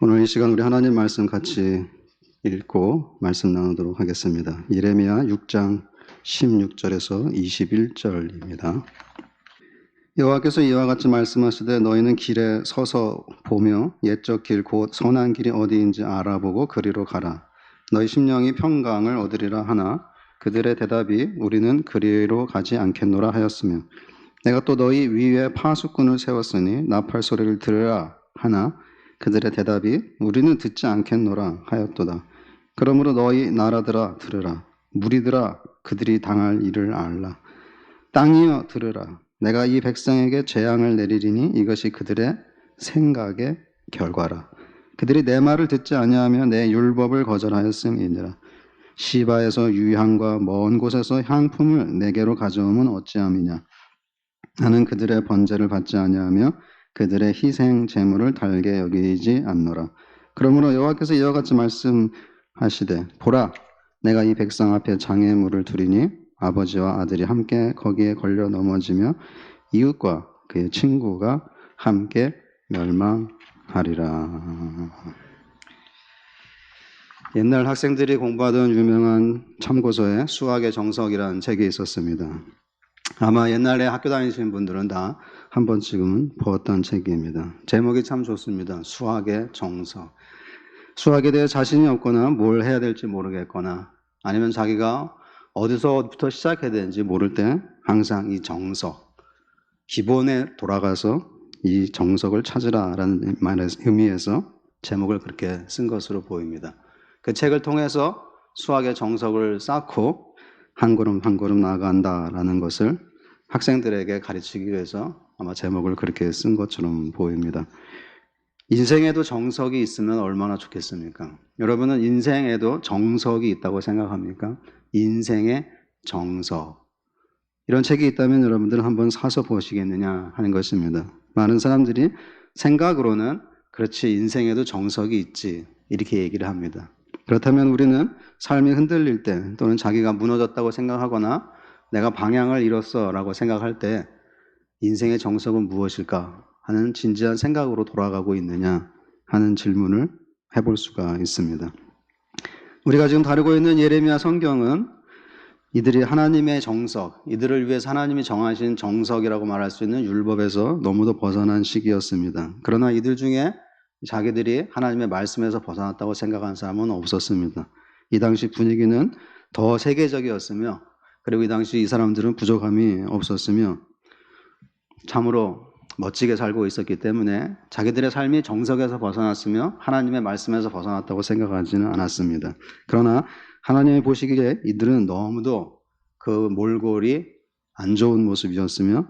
오늘 이 시간 우리 하나님 말씀 같이 읽고 말씀 나누도록 하겠습니다. 예레미야 6장 16절에서 21절입니다. 여호와께서 이와 같이 말씀하시되 너희는 길에 서서 보며 옛적 길 곧 선한 길이 어디인지 알아보고 그리로 가라. 너희 심령이 평강을 얻으리라 하나 그들의 대답이 우리는 그리로 가지 않겠노라 하였으며 내가 또 너희 위에 파수꾼을 세웠으니 나팔 소리를 들으라 하나 그들의 대답이 우리는 듣지 않겠노라 하였도다. 그러므로 너희 나라들아 들으라. 무리들아 그들이 당할 일을 알라. 땅이여 들으라. 내가 이 백성에게 재앙을 내리리니 이것이 그들의 생각의 결과라. 그들이 내 말을 듣지 아니하며 내 율법을 거절하였음이니라. 시바에서 유향과 먼 곳에서 향품을 내게로 가져오면 어찌함이냐. 나는 그들의 번제를 받지 아니하며 그들의 희생 제물을 달게 여기지 않노라. 그러므로 여호와께서 이와 같이 말씀하시되 보라 내가 이 백성 앞에 장애물을 두리니 아버지와 아들이 함께 거기에 걸려 넘어지며 이웃과 그의 친구가 함께 멸망하리라. 옛날 학생들이 공부하던 유명한 참고서에 수학의 정석이라는 책이 있었습니다. 아마 옛날에 학교 다니시는 분들은 다 한 번씩은 보았던 책입니다. 제목이 참 좋습니다. 수학의 정석. 수학에 대해 자신이 없거나 뭘 해야 될지 모르겠거나 아니면 자기가 어디서부터 시작해야 되는지 모를 때 항상 이 정석, 기본에 돌아가서 이 정석을 찾으라라는 말의 의미에서 제목을 그렇게 쓴 것으로 보입니다. 그 책을 통해서 수학의 정석을 쌓고 한 걸음 한 걸음 나아간다라는 것을 학생들에게 가르치기 위해서 아마 제목을 그렇게 쓴 것처럼 보입니다. 인생에도 정석이 있으면 얼마나 좋겠습니까? 여러분은 인생에도 정석이 있다고 생각합니까? 인생의 정석. 이런 책이 있다면 여러분들은 한번 사서 보시겠느냐 하는 것입니다. 많은 사람들이 생각으로는 그렇지 인생에도 정석이 있지 이렇게 얘기를 합니다. 그렇다면 우리는 삶이 흔들릴 때 또는 자기가 무너졌다고 생각하거나 내가 방향을 잃었어 라고 생각할 때 인생의 정석은 무엇일까 하는 진지한 생각으로 돌아가고 있느냐 하는 질문을 해볼 수가 있습니다. 우리가 지금 다루고 있는 예레미야 성경은 이들이 하나님의 정석, 이들을 위해서 하나님이 정하신 정석이라고 말할 수 있는 율법에서 너무도 벗어난 시기였습니다. 그러나 이들 중에 자기들이 하나님의 말씀에서 벗어났다고 생각한 사람은 없었습니다. 이 당시 분위기는 더 세계적이었으며 그리고 이 당시 이 사람들은 부족함이 없었으며 참으로 멋지게 살고 있었기 때문에 자기들의 삶이 정석에서 벗어났으며 하나님의 말씀에서 벗어났다고 생각하지는 않았습니다. 그러나 하나님이 보시기에 이들은 너무도 그 몰골이 안 좋은 모습이었으며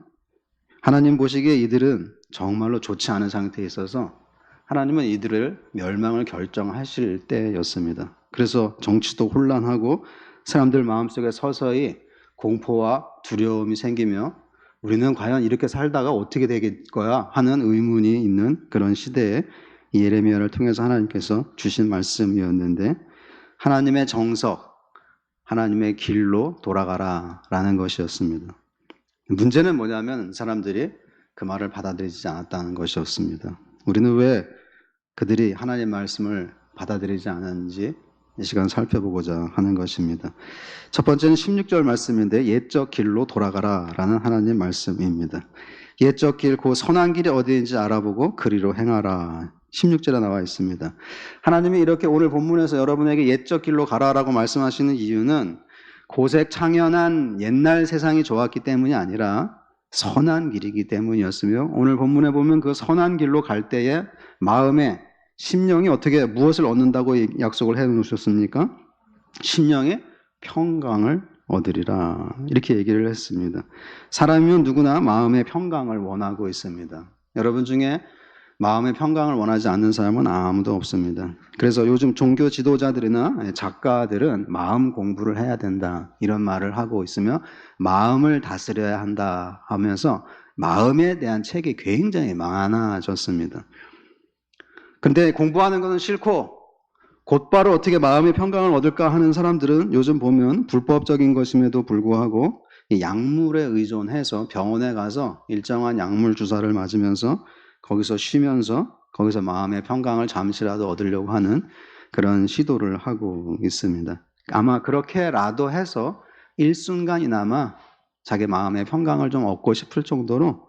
하나님 보시기에 이들은 정말로 좋지 않은 상태에 있어서 하나님은 이들을 멸망을 결정하실 때였습니다. 그래서 정치도 혼란하고 사람들 마음속에 서서히 공포와 두려움이 생기며 우리는 과연 이렇게 살다가 어떻게 될 거야 하는 의문이 있는 그런 시대에 예레미야를 통해서 하나님께서 주신 말씀이었는데 하나님의 정석, 하나님의 길로 돌아가라 라는 것이었습니다. 문제는 뭐냐면 사람들이 그 말을 받아들이지 않았다는 것이었습니다. 우리는 왜 그들이 하나님의 말씀을 받아들이지 않았는지 이 시간 살펴보고자 하는 것입니다. 첫 번째는 16절 말씀인데 옛적 길로 돌아가라 라는 하나님 말씀입니다. 옛적 길, 그 선한 길이 어디인지 알아보고 그리로 행하라. 16절에 나와 있습니다. 하나님이 이렇게 오늘 본문에서 여러분에게 옛적 길로 가라라고 말씀하시는 이유는 고색 창연한 옛날 세상이 좋았기 때문이 아니라 선한 길이기 때문이었으며 오늘 본문에 보면 그 선한 길로 갈 때에 마음에 심령이 어떻게 무엇을 얻는다고 약속을 해 놓으셨습니까? 심령의 평강을 얻으리라 이렇게 얘기를 했습니다. 사람이면 누구나 마음의 평강을 원하고 있습니다. 여러분 중에 마음의 평강을 원하지 않는 사람은 아무도 없습니다. 그래서 요즘 종교 지도자들이나 작가들은 마음 공부를 해야 된다 이런 말을 하고 있으며 마음을 다스려야 한다 하면서 마음에 대한 책이 굉장히 많아졌습니다. 근데 공부하는 것은 싫고 곧바로 어떻게 마음의 평강을 얻을까 하는 사람들은 요즘 보면 불법적인 것임에도 불구하고 약물에 의존해서 병원에 가서 일정한 약물 주사를 맞으면서 거기서 쉬면서 거기서 마음의 평강을 잠시라도 얻으려고 하는 그런 시도를 하고 있습니다. 아마 그렇게라도 해서 일순간이나마 자기 마음의 평강을 좀 얻고 싶을 정도로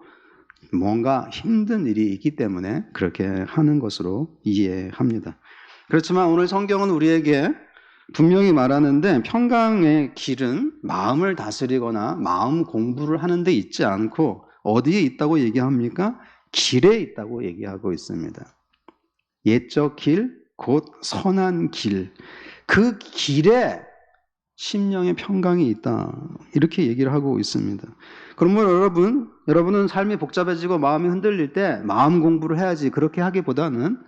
뭔가 힘든 일이 있기 때문에 그렇게 하는 것으로 이해합니다. 그렇지만 오늘 성경은 우리에게 분명히 말하는데 평강의 길은 마음을 다스리거나 마음 공부를 하는 데 있지 않고 어디에 있다고 얘기합니까? 길에 있다고 얘기하고 있습니다. 옛적 길, 곧 선한 길. 그 길에 심령의 평강이 있다. 이렇게 얘기를 하고 있습니다. 그러면 여러분은 삶이 복잡해지고 마음이 흔들릴 때 마음 공부를 해야지 그렇게 하기보다는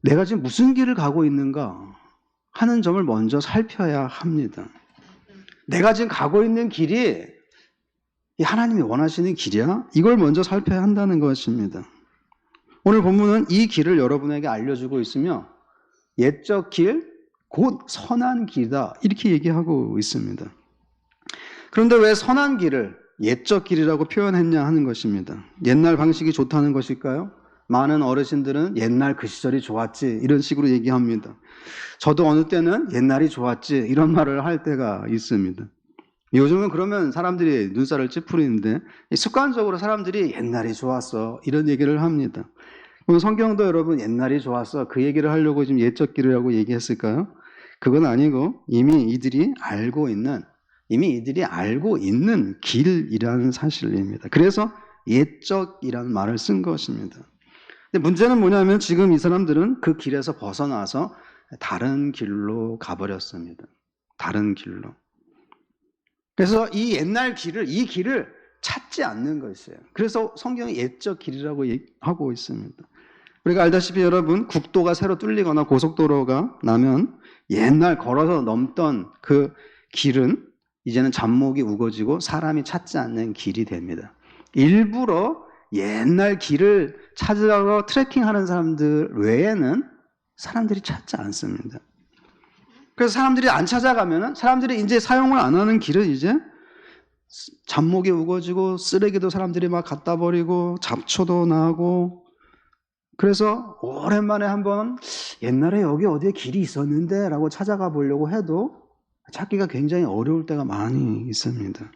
내가 지금 무슨 길을 가고 있는가 하는 점을 먼저 살펴야 합니다. 내가 지금 가고 있는 길이 하나님이 원하시는 길이야? 이걸 먼저 살펴야 한다는 것입니다. 오늘 본문은 이 길을 여러분에게 알려주고 있으며 옛적 길, 곧 선한 길이다 이렇게 얘기하고 있습니다. 그런데 왜 선한 길을 옛적 길이라고 표현했냐 하는 것입니다. 옛날 방식이 좋다는 것일까요? 많은 어르신들은 옛날 그 시절이 좋았지 이런 식으로 얘기합니다. 저도 어느 때는 옛날이 좋았지 이런 말을 할 때가 있습니다. 요즘은 그러면 사람들이 눈살을 찌푸리는데 습관적으로 사람들이 옛날이 좋았어 이런 얘기를 합니다. 그럼 성경도 여러분 옛날이 좋았어 그 얘기를 하려고 지금 옛적 길이라고 얘기했을까요? 그건 아니고 이미 이들이 알고 있는 길이라는 사실입니다. 그래서 옛적이라는 말을 쓴 것입니다. 근데 문제는 뭐냐면 지금 이 사람들은 그 길에서 벗어나서 다른 길로 가버렸습니다. 다른 길로. 그래서 이 길을 찾지 않는 것이에요. 그래서 성경이 옛적 길이라고 하고 있습니다. 우리가 알다시피 여러분 국도가 새로 뚫리거나 고속도로가 나면 옛날 걸어서 넘던 그 길은 이제는 잡목이 우거지고 사람이 찾지 않는 길이 됩니다. 일부러 옛날 길을 찾으러 트레킹하는 사람들 외에는 사람들이 찾지 않습니다. 그래서 사람들이 안 찾아가면 사람들이 이제 사용을 안 하는 길은 이제 잡목이 우거지고 쓰레기도 사람들이 막 갖다 버리고 잡초도 나고 그래서 오랜만에 한번 옛날에 여기 어디에 길이 있었는데 라고 찾아가 보려고 해도 찾기가 굉장히 어려울 때가 많이 있습니다.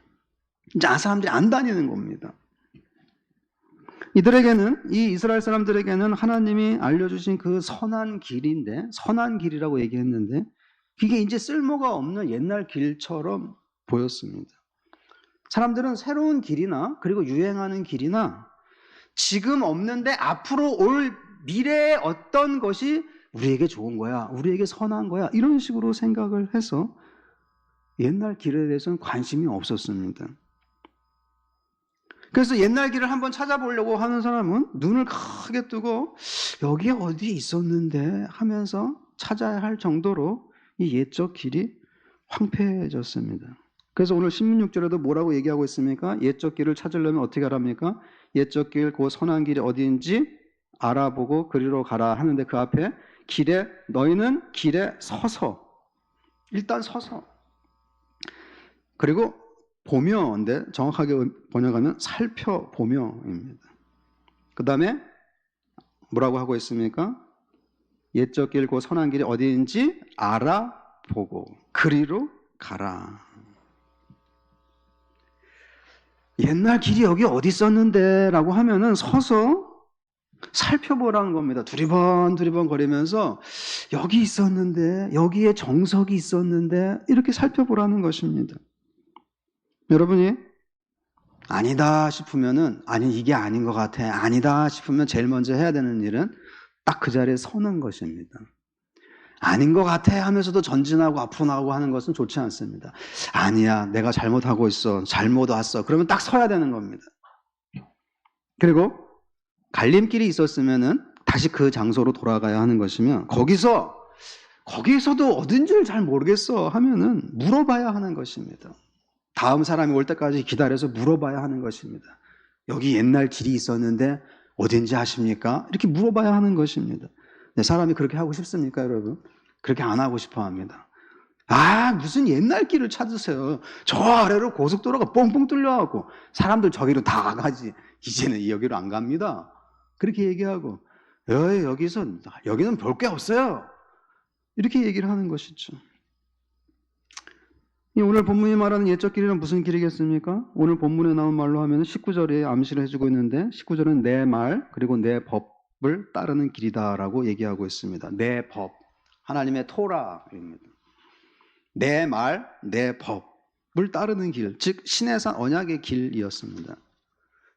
이제 사람들이 안 다니는 겁니다. 이 이스라엘 사람들에게는 하나님이 알려주신 그 선한 길인데, 선한 길이라고 얘기했는데, 그게 이제 쓸모가 없는 옛날 길처럼 보였습니다. 사람들은 새로운 길이나, 그리고 유행하는 길이나, 지금 없는데 앞으로 올 미래의 어떤 것이 우리에게 좋은 거야, 우리에게 선한 거야, 이런 식으로 생각을 해서 옛날 길에 대해서는 관심이 없었습니다. 그래서 옛날 길을 한번 찾아보려고 하는 사람은 눈을 크게 뜨고 여기에 어디 있었는데 하면서 찾아야 할 정도로 이 옛적 길이 황폐해졌습니다. 그래서 오늘 16절에도 뭐라고 얘기하고 있습니까? 옛적 길을 찾으려면 어떻게 하랍니까? 옛적 길, 그 선한 길이 어디인지 알아보고 그리로 가라 하는데 그 앞에 너희는 길에 서서, 일단 서서, 그리고 보며인데 정확하게 번역하면 살펴보며입니다. 그 다음에 뭐라고 하고 있습니까? 옛적 길, 그 선한 길이 어디인지 알아보고 그리로 가라. 옛날 길이 여기 어디 있었는데 라고 하면은 서서 살펴보라는 겁니다. 두리번 거리면서 여기 있었는데, 여기에 정석이 있었는데 이렇게 살펴보라는 것입니다. 여러분이 아니다 싶으면은 아니 이게 아닌 것 같아, 아니다 싶으면 제일 먼저 해야 되는 일은 딱 그 자리에 서는 것입니다. 아닌 것 같아 하면서도 전진하고 앞으로 나가고 하는 것은 좋지 않습니다. 아니야, 내가 잘못하고 있어, 잘못 왔어, 그러면 딱 서야 되는 겁니다. 그리고 갈림길이 있었으면은 다시 그 장소로 돌아가야 하는 것이며, 거기서도 어딘지를 잘 모르겠어 하면은 물어봐야 하는 것입니다. 다음 사람이 올 때까지 기다려서 물어봐야 하는 것입니다. 여기 옛날 길이 있었는데 어딘지 아십니까? 이렇게 물어봐야 하는 것입니다. 네, 사람이 그렇게 하고 싶습니까, 여러분? 그렇게 안 하고 싶어 합니다. 무슨 옛날 길을 찾으세요. 저 아래로 고속도로가 뻥뻥 뚫려갖고 사람들 저기로 다 가지. 이제는 여기로 안 갑니다. 그렇게 얘기하고 여기는 볼 게 없어요. 이렇게 얘기를 하는 것이죠. 오늘 본문이 말하는 옛적 길이는 무슨 길이겠습니까? 오늘 본문에 나온 말로 하면 19절에 암시를 해주고 있는데 19절은 내 말 그리고 내 법을 따르는 길이다라고 얘기하고 있습니다. 내 법, 하나님의 토라입니다. 내 말, 내 법을 따르는 길, 즉 시내산 언약의 길이었습니다.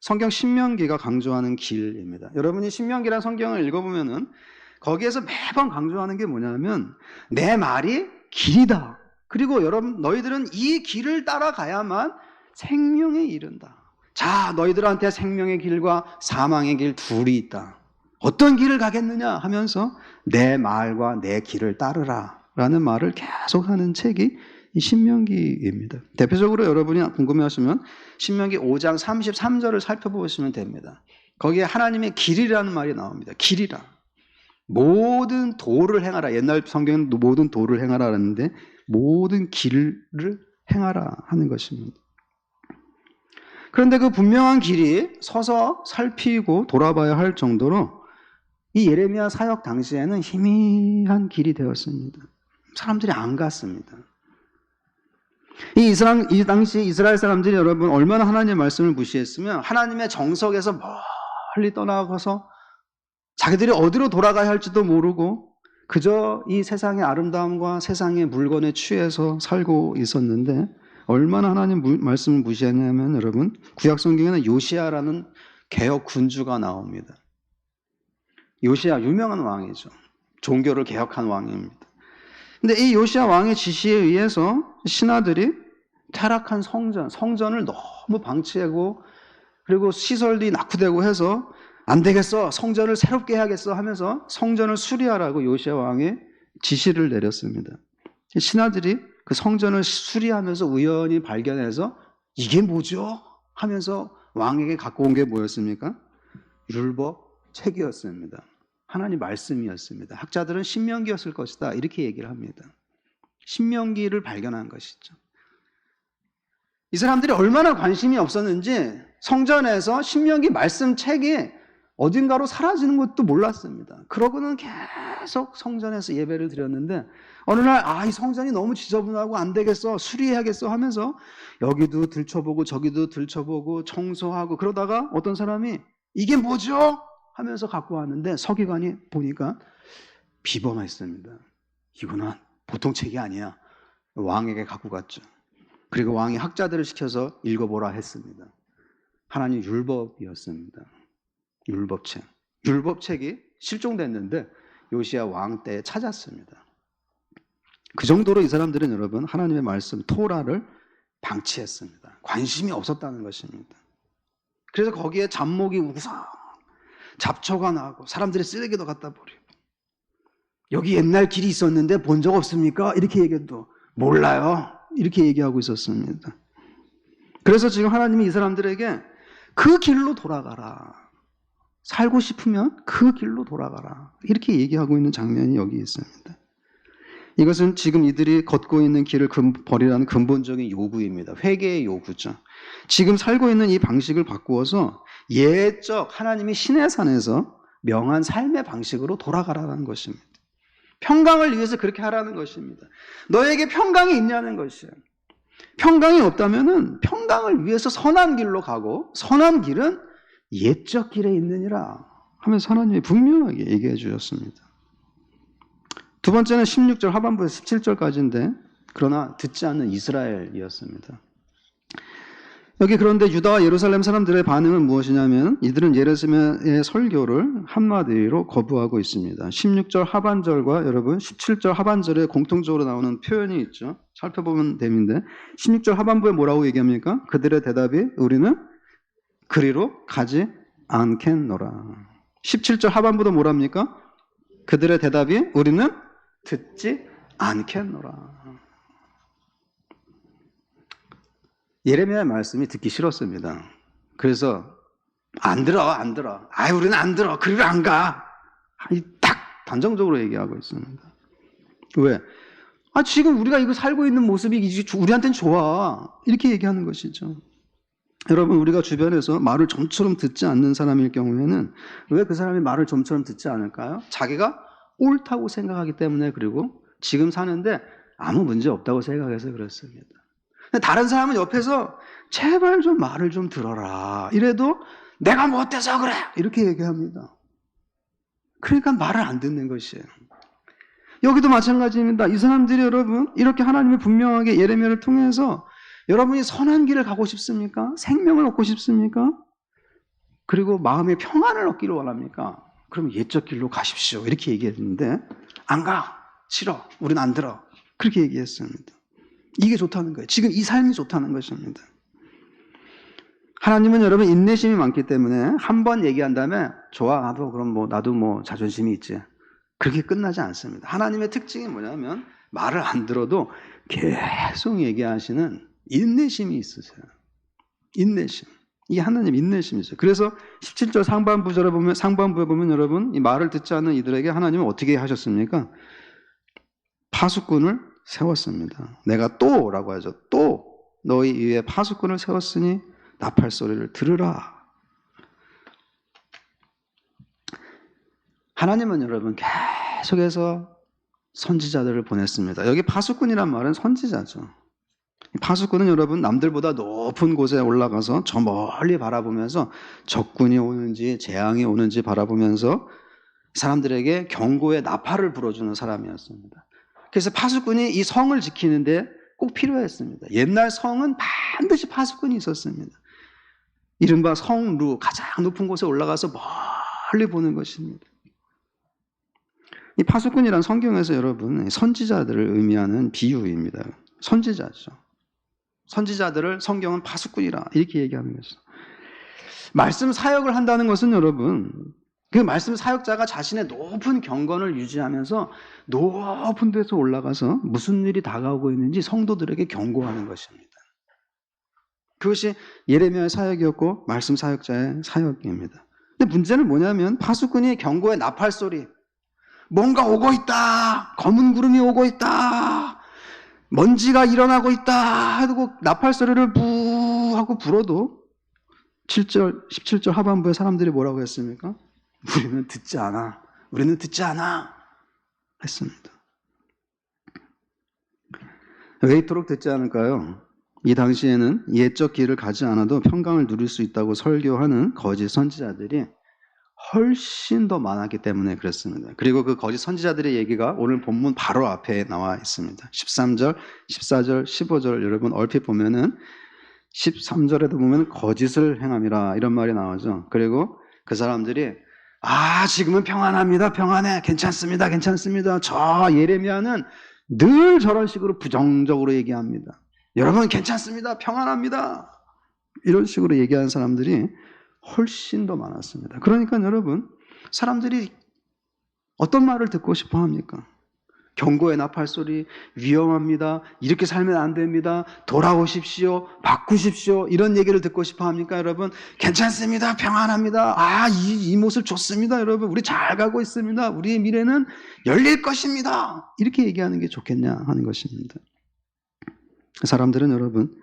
성경 신명기가 강조하는 길입니다. 여러분이 신명기라는 성경을 읽어보면은 거기에서 매번 강조하는 게 뭐냐면 내 말이 길이다. 그리고 여러분 너희들은 이 길을 따라가야만 생명에 이른다. 자, 너희들한테 생명의 길과 사망의 길 둘이 있다. 어떤 길을 가겠느냐 하면서 내 말과 내 길을 따르라 라는 말을 계속하는 책이 이 신명기입니다. 대표적으로 여러분이 궁금해하시면 신명기 5장 33절을 살펴보시면 됩니다. 거기에 하나님의 길이라는 말이 나옵니다. 길이라. 모든 도를 행하라. 옛날 성경은 모든 도를 행하라 하는데 모든 길을 행하라 하는 것입니다. 그런데 그 분명한 길이 서서 살피고 돌아봐야 할 정도로 이 예레미야 사역 당시에는 희미한 길이 되었습니다. 사람들이 안 갔습니다. 이 당시 이스라엘 사람들이 여러분 얼마나 하나님의 말씀을 무시했으면 하나님의 정석에서 멀리 떠나가서 자기들이 어디로 돌아가야 할지도 모르고 그저 이 세상의 아름다움과 세상의 물건에 취해서 살고 있었는데 얼마나 하나님 말씀을 무시했냐면 여러분 구약 성경에는 요시야라는 개혁 군주가 나옵니다. 요시야 유명한 왕이죠. 종교를 개혁한 왕입니다. 근데 이 요시야 왕의 지시에 의해서 신하들이 타락한 성전을 너무 방치하고 그리고 시설이 낙후되고 해서 안 되겠어, 성전을 새롭게 해야겠어 하면서 성전을 수리하라고 요시야 왕의 지시를 내렸습니다. 신하들이 그 성전을 수리하면서 우연히 발견해서 이게 뭐죠? 하면서 왕에게 갖고 온 게 뭐였습니까? 율법 책이었습니다. 하나님 말씀이었습니다. 학자들은 신명기였을 것이다 이렇게 얘기를 합니다. 신명기를 발견한 것이죠. 이 사람들이 얼마나 관심이 없었는지 성전에서 신명기 말씀 책이 어딘가로 사라지는 것도 몰랐습니다. 그러고는 계속 성전에서 예배를 드렸는데 어느 날 이 성전이 너무 지저분하고 안 되겠어, 수리해야겠어 하면서 여기도 들춰보고 저기도 들춰보고 청소하고 그러다가 어떤 사람이 이게 뭐죠? 하면서 갖고 왔는데 서기관이 보니까 비범했습니다. 이거는 보통 책이 아니야. 왕에게 갖고 갔죠. 그리고 왕이 학자들을 시켜서 읽어보라 했습니다. 하나님 율법이었습니다. 율법책. 율법책이 실종됐는데 요시야 왕 때에 찾았습니다. 그 정도로 이 사람들은 여러분 하나님의 말씀 토라를 방치했습니다. 관심이 없었다는 것입니다. 그래서 거기에 잡목이 우상, 잡초가 나고 사람들이 쓰레기도 갖다 버리고 여기 옛날 길이 있었는데 본 적 없습니까? 이렇게 얘기해도 몰라요. 이렇게 얘기하고 있었습니다. 그래서 지금 하나님이 이 사람들에게 그 길로 돌아가라. 살고 싶으면 그 길로 돌아가라. 이렇게 얘기하고 있는 장면이 여기 있습니다. 이것은 지금 이들이 걷고 있는 길을 버리라는 근본적인 요구입니다. 회개의 요구죠. 지금 살고 있는 이 방식을 바꾸어서 옛적 하나님이 시내산에서 명한 삶의 방식으로 돌아가라는 것입니다. 평강을 위해서 그렇게 하라는 것입니다. 너에게 평강이 있냐는 것이에요. 평강이 없다면은 평강을 위해서 선한 길로 가고 선한 길은 옛적 길에 있느니라 하면서 하나님이 분명하게 얘기해 주셨습니다. 두 번째는 16절 하반부에서 17절까지인데 그러나 듣지 않는 이스라엘이었습니다. 여기 그런데 유다와 예루살렘 사람들의 반응은 무엇이냐면 이들은 예루살렘의 설교를 한마디로 거부하고 있습니다. 16절 하반절과 여러분 17절 하반절에 공통적으로 나오는 표현이 있죠. 살펴보면 됩니다. 16절 하반부에 뭐라고 얘기합니까? 그들의 대답이 우리는 그리로 가지 않겠노라. 17절 하반부도 뭐랍니까? 그들의 대답이 우리는 듣지 않겠노라. 예레미야의 말씀이 듣기 싫었습니다. 그래서 안 들어. 우리는 안 들어. 그리로 안 가. 딱 단정적으로 얘기하고 있습니다. 왜? 지금 우리가 이거 살고 있는 모습이 우리한테는 좋아. 이렇게 얘기하는 것이죠. 여러분, 우리가 주변에서 말을 좀처럼 듣지 않는 사람일 경우에는 왜 그 사람이 말을 좀처럼 듣지 않을까요? 자기가 옳다고 생각하기 때문에, 그리고 지금 사는데 아무 문제 없다고 생각해서 그렇습니다. 다른 사람은 옆에서 제발 좀 말을 좀 들어라 이래도 내가 뭐 어때서 그래 이렇게 얘기합니다. 그러니까 말을 안 듣는 것이에요. 여기도 마찬가지입니다. 이 사람들이 여러분 이렇게 하나님이 분명하게 예레미야를 통해서 여러분이 선한 길을 가고 싶습니까? 생명을 얻고 싶습니까? 그리고 마음의 평안을 얻기를 원합니까? 그럼 옛적 길로 가십시오 이렇게 얘기했는데 안 가, 싫어, 우린 안 들어 그렇게 얘기했습니다. 이게 좋다는 거예요. 지금 이 삶이 좋다는 것입니다. 하나님은 여러분 인내심이 많기 때문에 한 번 얘기한 다음에 좋아, 나도 뭐 자존심이 있지 그렇게 끝나지 않습니다. 하나님의 특징이 뭐냐면 말을 안 들어도 계속 얘기하시는 인내심이 있으세요. 인내심. 이게 하나님 인내심이 있어요. 그래서 17절 상반부에 보면 여러분 이 말을 듣지 않는 이들에게 하나님은 어떻게 하셨습니까? 파수꾼을 세웠습니다. 내가 또라고 하죠. 또 너희 위에 파수꾼을 세웠으니 나팔 소리를 들으라. 하나님은 여러분 계속해서 선지자들을 보냈습니다. 여기 파수꾼이란 말은 선지자죠. 파수꾼은 여러분 남들보다 높은 곳에 올라가서 저 멀리 바라보면서 적군이 오는지 재앙이 오는지 바라보면서 사람들에게 경고의 나팔을 불어주는 사람이었습니다. 그래서 파수꾼이 이 성을 지키는데 꼭 필요했습니다. 옛날 성은 반드시 파수꾼이 있었습니다. 이른바 성루, 가장 높은 곳에 올라가서 멀리 보는 것입니다. 이 파수꾼이란 성경에서 여러분 선지자들을 의미하는 비유입니다. 선지자죠. 선지자들을 성경은 파수꾼이라 이렇게 얘기하는 것이죠. 말씀 사역을 한다는 것은 여러분 그 말씀 사역자가 자신의 높은 경건을 유지하면서 높은 데서 올라가서 무슨 일이 다가오고 있는지 성도들에게 경고하는 것입니다. 그것이 예레미야의 사역이었고 말씀 사역자의 사역입니다. 근데 문제는 뭐냐면 파수꾼이 경고의 나팔 소리, 뭔가 오고 있다, 검은 구름이 오고 있다, 먼지가 일어나고 있다 하고 나팔 소리를 부 하고 불어도 17절 하반부에 사람들이 뭐라고 했습니까? 우리는 듣지 않아. 우리는 듣지 않아. 했습니다. 왜 이토록 듣지 않을까요? 이 당시에는 옛적 길을 가지 않아도 평강을 누릴 수 있다고 설교하는 거짓 선지자들이 훨씬 더 많았기 때문에 그렇습니다. 그리고 그 거짓 선지자들의 얘기가 오늘 본문 바로 앞에 나와 있습니다. 13절, 14절, 15절 여러분 얼핏 보면은 13절에도 보면 거짓을 행함이라 이런 말이 나오죠. 그리고 그 사람들이 지금은 평안합니다. 평안해. 괜찮습니다. 괜찮습니다. 저 예레미야는 늘 저런 식으로 부정적으로 얘기합니다. 여러분 괜찮습니다. 평안합니다. 이런 식으로 얘기하는 사람들이 훨씬 더 많았습니다. 그러니까 여러분 사람들이 어떤 말을 듣고 싶어 합니까? 경고의 나팔 소리, 위험합니다. 이렇게 살면 안 됩니다. 돌아오십시오. 바꾸십시오. 이런 얘기를 듣고 싶어 합니까, 여러분? 괜찮습니다. 평안합니다. 이 모습 좋습니다, 여러분. 우리 잘 가고 있습니다. 우리의 미래는 열릴 것입니다. 이렇게 얘기하는 게 좋겠냐 하는 것입니다. 사람들은 여러분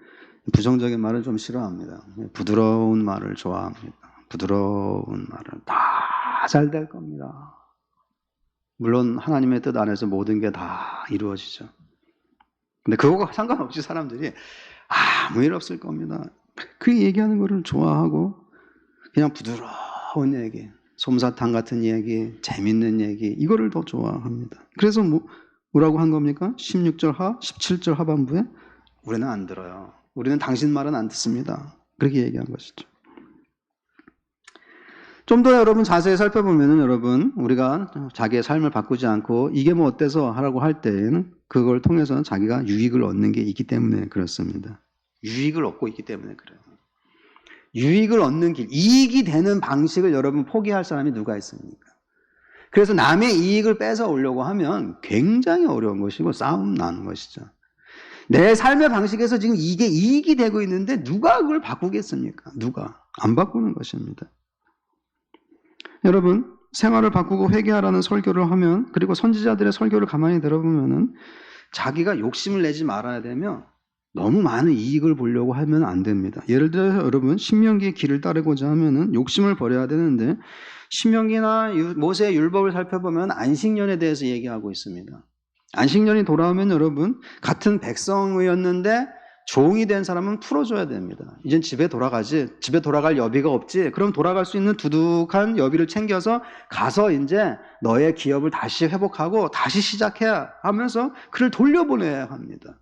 부정적인 말을 좀 싫어합니다. 부드러운 말을 좋아합니다. 부드러운 말을 다 잘 될 겁니다. 물론 하나님의 뜻 안에서 모든 게 다 이루어지죠. 근데 그거와 상관없이 사람들이 아무 일 없을 겁니다. 그 얘기하는 거를 좋아하고 그냥 부드러운 얘기, 솜사탕 같은 얘기, 재밌는 얘기 이거를 더 좋아합니다. 그래서 뭐라고 한 겁니까? 17절 하반부에 우리는 안 들어요. 우리는 당신 말은 안 듣습니다. 그렇게 얘기한 것이죠. 좀 더 여러분 자세히 살펴보면은 여러분 우리가 자기의 삶을 바꾸지 않고 이게 뭐 어때서 하라고 할 때에는 그걸 통해서 자기가 유익을 얻는 게 있기 때문에 그렇습니다. 유익을 얻고 있기 때문에 그래요. 유익을 얻는 길, 이익이 되는 방식을 여러분 포기할 사람이 누가 있습니까? 그래서 남의 이익을 뺏어 오려고 하면 굉장히 어려운 것이고 싸움 나는 것이죠. 내 삶의 방식에서 지금 이게 이익이 되고 있는데 누가 그걸 바꾸겠습니까? 누가? 안 바꾸는 것입니다. 여러분 생활을 바꾸고 회개하라는 설교를 하면 그리고 선지자들의 설교를 가만히 들어보면은 자기가 욕심을 내지 말아야 되며 너무 많은 이익을 보려고 하면 안 됩니다. 예를 들어서 여러분 신명기의 길을 따르고자 하면은 욕심을 버려야 되는데 신명기나 모세의 율법을 살펴보면 안식년에 대해서 얘기하고 있습니다. 안식년이 돌아오면 여러분 같은 백성이었는데 종이 된 사람은 풀어줘야 됩니다. 이젠 집에 돌아가지. 집에 돌아갈 여비가 없지. 그럼 돌아갈 수 있는 두둑한 여비를 챙겨서 가서 이제 너의 기업을 다시 회복하고 다시 시작해야 하면서 그를 돌려보내야 합니다.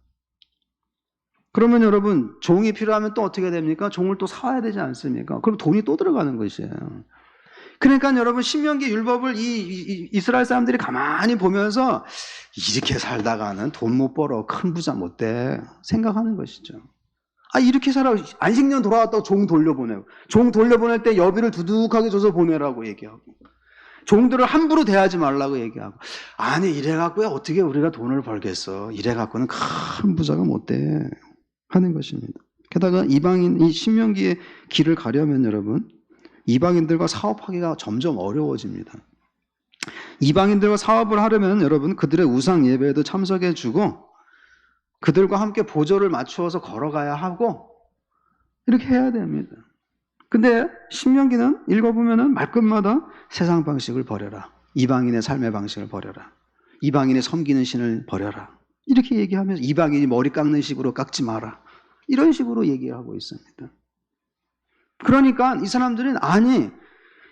그러면 여러분 종이 필요하면 또 어떻게 됩니까? 종을 또 사와야 되지 않습니까? 그럼 돈이 또 들어가는 것이에요. 그러니까 여러분 신명기 율법을 이스라엘 사람들이 가만히 보면서 이렇게 살다가는 돈 못 벌어 큰 부자 못 돼 생각하는 것이죠. 이렇게 살아 안식년 돌아왔다고 종 돌려보내고 종 돌려보낼 때 여비를 두둑하게 줘서 보내라고 얘기하고 종들을 함부로 대하지 말라고 얘기하고 아니 이래갖고야 어떻게 우리가 돈을 벌겠어 이래갖고는 큰 부자가 못 돼 하는 것입니다. 게다가 이방인 이 신명기의 길을 가려면 여러분 이방인들과 사업하기가 점점 어려워집니다. 이방인들과 사업을 하려면 여러분 그들의 우상 예배에도 참석해주고 그들과 함께 보조를 맞추어서 걸어가야 하고 이렇게 해야 됩니다. 근데 신명기는 읽어보면은 말끝마다 세상 방식을 버려라. 이방인의 삶의 방식을 버려라. 이방인의 섬기는 신을 버려라. 이렇게 얘기하면서 이방인이 머리 깎는 식으로 깎지 마라. 이런 식으로 얘기하고 있습니다. 그러니까 이 사람들은 아니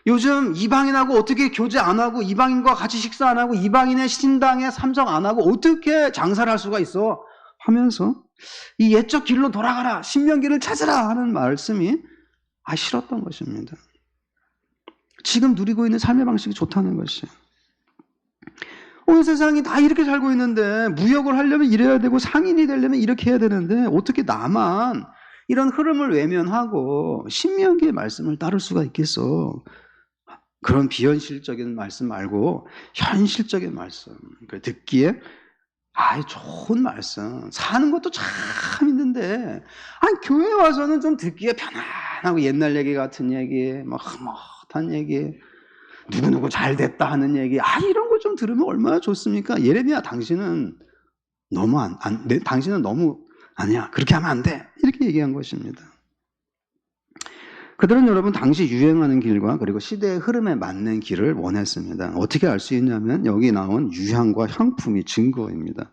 요즘 이방인하고 어떻게 교제 안 하고 이방인과 같이 식사 안 하고 이방인의 신당에 참석 안 하고 어떻게 장사를 할 수가 있어 하면서 이 옛적 길로 돌아가라 신명기를 찾으라 하는 말씀이 싫었던 것입니다. 지금 누리고 있는 삶의 방식이 좋다는 것이에요. 온 세상이 다 이렇게 살고 있는데 무역을 하려면 이래야 되고 상인이 되려면 이렇게 해야 되는데 어떻게 나만 이런 흐름을 외면하고 신명기의 말씀을 따를 수가 있겠어. 그런 비현실적인 말씀 말고 현실적인 말씀 듣기에 좋은 말씀 사는 것도 참 힘든데 교회 와서는 좀 듣기에 편안하고 옛날 얘기 같은 얘기 막 흐뭇한 얘기 누구누구 잘 됐다 하는 얘기 이런 거 좀 들으면 얼마나 좋습니까? 예레미야 당신은 너무 당신은 너무 아니야 그렇게 하면 안 돼 이렇게 얘기한 것입니다. 그들은 여러분 당시 유행하는 길과 그리고 시대의 흐름에 맞는 길을 원했습니다. 어떻게 알 수 있냐면 여기 나온 유향과 향품이 증거입니다.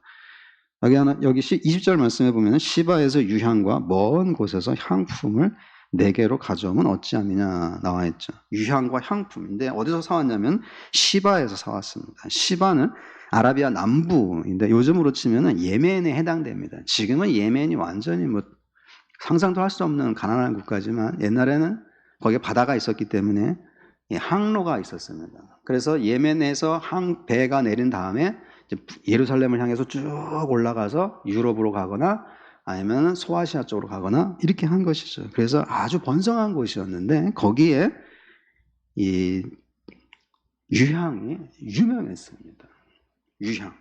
여기 20절 말씀해 보면 시바에서 유향과 먼 곳에서 향품을 내게로 가져오면 어찌함이냐 나와 있죠. 유향과 향품인데 어디서 사왔냐면 시바에서 사왔습니다. 시바는 아라비아 남부인데 요즘으로 치면 예멘에 해당됩니다. 지금은 예멘이 완전히 상상도 할 수 없는 가난한 국가지만 옛날에는 거기에 바다가 있었기 때문에 항로가 있었습니다. 그래서 예멘에서 배가 내린 다음에 예루살렘을 향해서 쭉 올라가서 유럽으로 가거나 아니면 소아시아 쪽으로 가거나 이렇게 한 것이죠. 그래서 아주 번성한 곳이었는데 거기에 이 유향이 유명했습니다. 유향.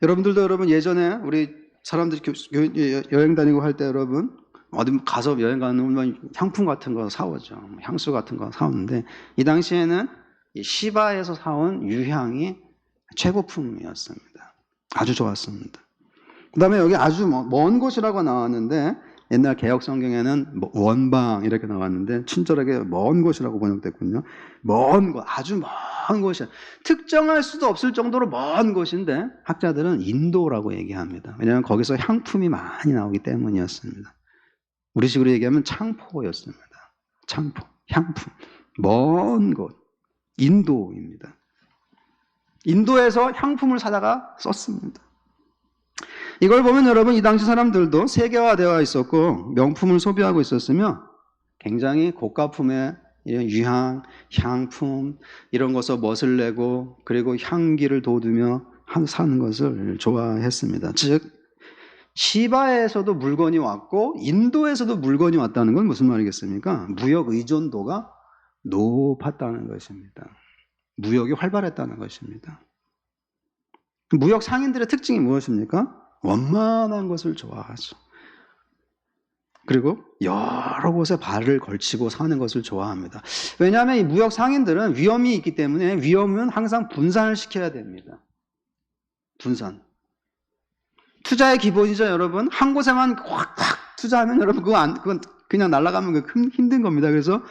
여러분 예전에 우리 사람들이 여행 다니고 할 때 여러분 어디 가서 여행 가는 향품 같은 거 사오죠. 향수 같은 거 사오는데 이 당시에는 시바에서 사온 유향이 최고품이었습니다. 아주 좋았습니다. 그 다음에 여기 아주 먼 곳이라고 나왔는데 옛날 개역 성경에는 원방 이렇게 나왔는데 친절하게 먼 곳이라고 번역됐군요. 먼 곳, 아주 먼 곳이야. 특정할 수도 없을 정도로 먼 곳인데 학자들은 인도라고 얘기합니다. 왜냐하면 거기서 향품이 많이 나오기 때문이었습니다. 우리식으로 얘기하면 창포였습니다. 창포, 향품, 먼 곳, 인도입니다. 인도에서 향품을 사다가 썼습니다. 이걸 보면 여러분 이 당시 사람들도 세계화되어 있었고 명품을 소비하고 있었으며 굉장히 고가품의 이런 유향, 향품 이런 것을 멋을 내고 그리고 향기를 돋우며 사는 것을 좋아했습니다. 즉 시바에서도 물건이 왔고 인도에서도 물건이 왔다는 건 무슨 말이겠습니까? 무역 의존도가 높았다는 것입니다. 무역이 활발했다는 것입니다. 무역 상인들의 특징이 무엇입니까? 원만한 것을 좋아하죠. 그리고 여러 곳에 발을 걸치고 사는 것을 좋아합니다. 왜냐하면 이 무역 상인들은 위험이 있기 때문에 위험은 항상 분산을 시켜야 됩니다. 분산. 투자의 기본이죠, 여러분. 한 곳에만 확 투자하면 여러분 그건 그냥 날아가면 힘든 겁니다. 그래서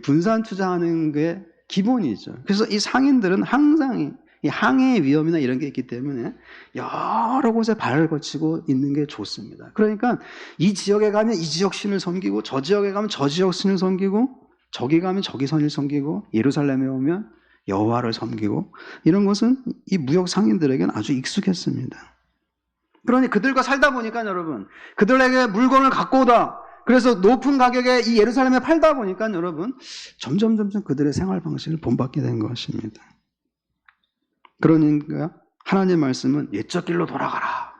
분산 투자하는 게 기본이죠. 그래서 이 상인들은 항상 이 항해의 위험이나 이런 게 있기 때문에 여러 곳에 발을 거치고 있는 게 좋습니다. 그러니까 이 지역에 가면 이 지역 신을 섬기고, 저 지역에 가면 저 지역 신을 섬기고, 저기 가면 저기 선을 섬기고, 예루살렘에 오면 여호와를 섬기고, 이런 것은 이 무역 상인들에게는 아주 익숙했습니다. 그러니 그들과 살다 보니까 여러분, 그들에게 물건을 갖고 오다, 그래서 높은 가격에 이 예루살렘에 팔다 보니까 여러분, 점점 그들의 생활 방식을 본받게 된 것입니다. 그러니까 하나님의 말씀은 옛적 길로 돌아가라,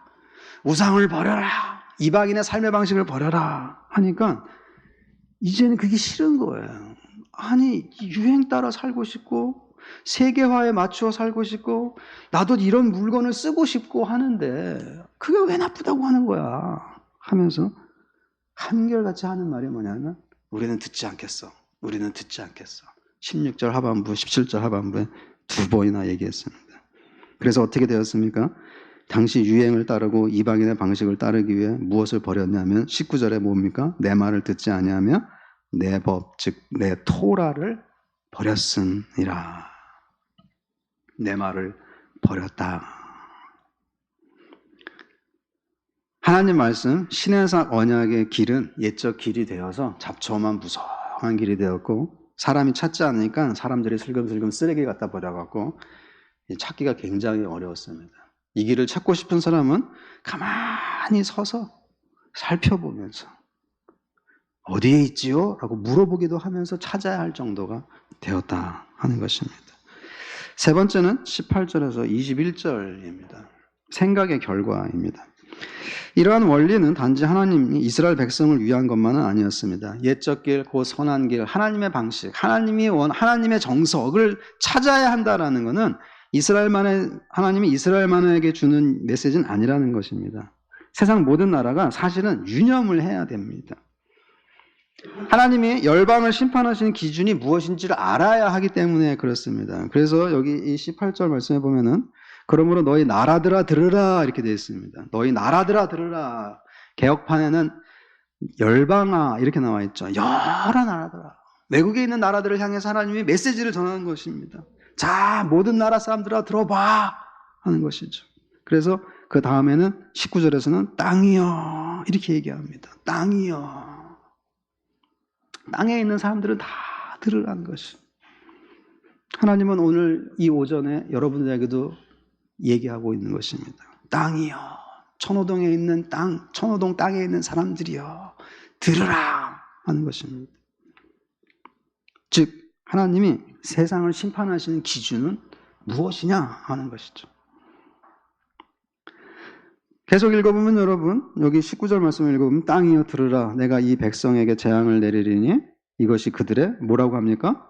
우상을 버려라, 이방인의 삶의 방식을 버려라 하니까 이제는 그게 싫은 거예요. 아니, 유행 따라 살고 싶고 세계화에 맞추어 살고 싶고 나도 이런 물건을 쓰고 싶고 하는데 그게 왜 나쁘다고 하는 거야 하면서 한결같이 하는 말이 뭐냐면 우리는 듣지 않겠어. 우리는 듣지 않겠어. 16절 하반부, 17절 하반부에 두 번이나 얘기했습니다. 그래서 어떻게 되었습니까? 당시 유행을 따르고 이방인의 방식을 따르기 위해 무엇을 버렸냐면 19절에 뭡니까? 내 말을 듣지 아니하며 내 법, 즉 내 토라를 버렸으니라. 내 말을 버렸다. 하나님 말씀, 신해삭 언약의 길은 옛적 길이 되어서 잡초만 무성한 길이 되었고, 사람이 찾지 않으니까 사람들이 슬금슬금 쓰레기 갖다 버려갖고 찾기가 굉장히 어려웠습니다. 이 길을 찾고 싶은 사람은 가만히 서서 살펴보면서 어디에 있지요? 라고 물어보기도 하면서 찾아야 할 정도가 되었다 하는 것입니다. 세 번째는 18절에서 21절입니다. 생각의 결과입니다. 이러한 원리는 단지 하나님이 이스라엘 백성을 위한 것만은 아니었습니다. 옛적 길, 곧 선한 길, 하나님의 방식, 하나님의 정석을 찾아야 한다라는 것은 하나님이 이스라엘만에게 주는 메시지는 아니라는 것입니다. 세상 모든 나라가 사실은 유념을 해야 됩니다. 하나님이 열방을 심판하시는 기준이 무엇인지를 알아야 하기 때문에 그렇습니다. 그래서 여기 이 18절 말씀에 보면은 그러므로 너희 나라들아 들으라 이렇게 되어 있습니다. 너희 나라들아 들으라. 개혁판에는 열방아 이렇게 나와 있죠. 여러 나라들아. 외국에 있는 나라들을 향해서 하나님이 메시지를 전하는 것입니다. 자, 모든 나라 사람들아 들어봐 하는 것이죠. 그래서 그 다음에는 19절에서는 땅이여 이렇게 얘기합니다. 땅이여. 땅에 있는 사람들은 다 들으라는 것이. 하나님은 오늘 이 오전에 여러분들에게도 얘기하고 있는 것입니다. 땅이여, 천호동에 있는 땅, 천호동 땅에 있는 사람들이여 들으라 하는 것입니다. 즉 하나님이 세상을 심판하시는 기준은 무엇이냐 하는 것이죠. 계속 읽어보면 여러분, 여기 19절 말씀을 읽어보면 땅이여 들으라, 내가 이 백성에게 재앙을 내리리니 이것이 그들의 뭐라고 합니까?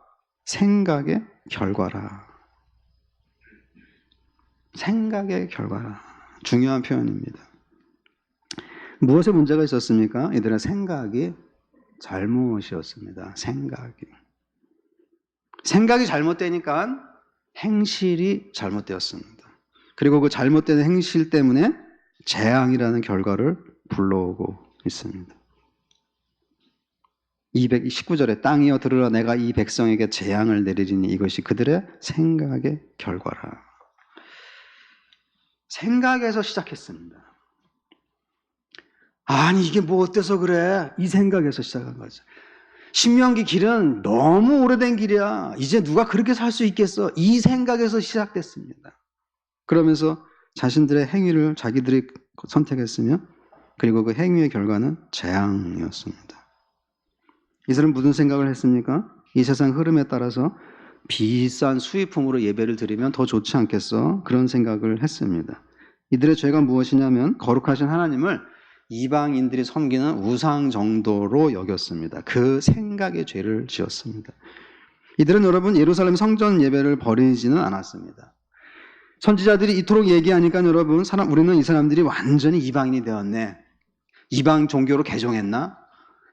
생각의 결과라. 생각의 결과라. 중요한 표현입니다. 무엇에 문제가 있었습니까? 이들의 생각이 잘못이었습니다. 생각이 잘못되니까 행실이 잘못되었습니다. 그리고 그 잘못된 행실 때문에 재앙이라는 결과를 불러오고 있습니다. 19절에 땅이여 들으라, 내가 이 백성에게 재앙을 내리리니 이것이 그들의 생각의 결과라. 생각에서 시작했습니다. 아니 이게 뭐 어때서 그래? 이 생각에서 시작한 거죠. 신명기 길은 너무 오래된 길이야. 이제 누가 그렇게 살 수 있겠어? 이 생각에서 시작됐습니다. 그러면서 자신들의 행위를 자기들이 선택했으며 그리고 그 행위의 결과는 재앙이었습니다. 이들은 무슨 생각을 했습니까? 이 세상 흐름에 따라서 비싼 수입품으로 예배를 드리면 더 좋지 않겠어? 그런 생각을 했습니다. 이들의 죄가 무엇이냐면 거룩하신 하나님을 이방인들이 섬기는 우상 정도로 여겼습니다. 그 생각의 죄를 지었습니다. 이들은 여러분 예루살렘 성전 예배를 버리지는 않았습니다. 선지자들이 이토록 얘기하니까 여러분 우리는 이 사람들이 완전히 이방인이 되었네. 이방 종교로 개종했나?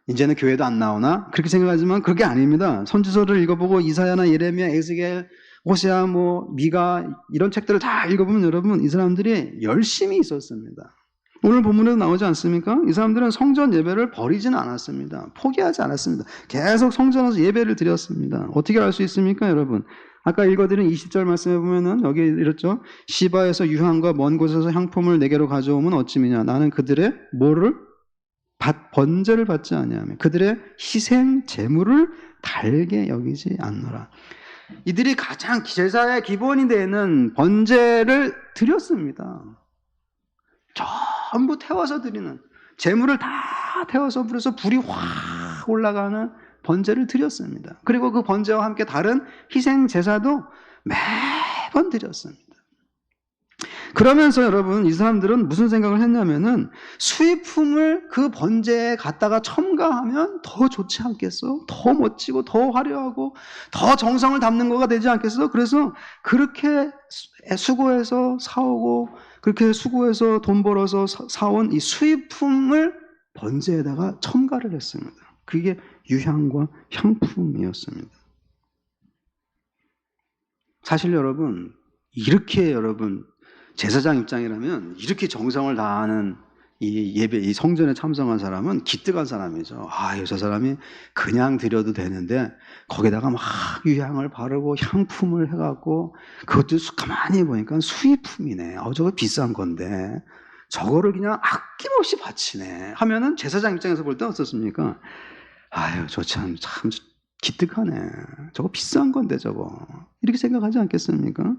이제는 교회도 안 나오나? 그렇게 생각하지만 그게 아닙니다. 선지서를 읽어보고 이사야나 예레미야, 에스겔, 호세아, 미가 이런 책들을 다 읽어보면 여러분 이 사람들이 열심히 있었습니다. 오늘 본문에도 나오지 않습니까? 이 사람들은 성전 예배를 버리지는 않았습니다. 포기하지 않았습니다. 계속 성전에서 예배를 드렸습니다. 어떻게 알 수 있습니까, 여러분? 아까 읽어드린 20절 말씀에 보면은 여기 이랬죠. 시바에서 유향과 먼 곳에서 향품을 내게로 가져오면 어찌미냐. 나는 그들의 뭐를? 번제를 받지 아니하며 그들의 희생 제물을 달게 여기지 않노라. 이들이 가장 제사의 기본이 되는 번제를 드렸습니다. 전부 태워서 드리는, 제물을 다 태워서 불에서 불이 확 올라가는 번제를 드렸습니다. 그리고 그 번제와 함께 다른 희생 제사도 매번 드렸습니다. 그러면서 여러분, 이 사람들은 무슨 생각을 했냐면은 수입품을 그 번제에 갖다가 첨가하면 더 좋지 않겠어? 더 멋지고 더 화려하고 더 정성을 담는 거가 되지 않겠어? 그래서 그렇게 수고해서 사오고 그렇게 수고해서 돈 벌어서 사온 이 수입품을 번제에다가 첨가를 했습니다. 그게 유향과 향품이었습니다. 사실 여러분, 이렇게 여러분 제사장 입장이라면 이렇게 정성을 다하는 이 예배, 이 성전에 참석한 사람은 기특한 사람이죠. 저 사람이 그냥 드려도 되는데 거기다가 막 유향을 바르고 향품을 해갖고 그것도 가만히 보니까 수입품이네. 저거 비싼 건데 저거를 그냥 아낌없이 바치네 하면은 제사장 입장에서 볼 때 어떻습니까? 저 참 기특하네. 저거 비싼 건데 저거. 이렇게 생각하지 않겠습니까?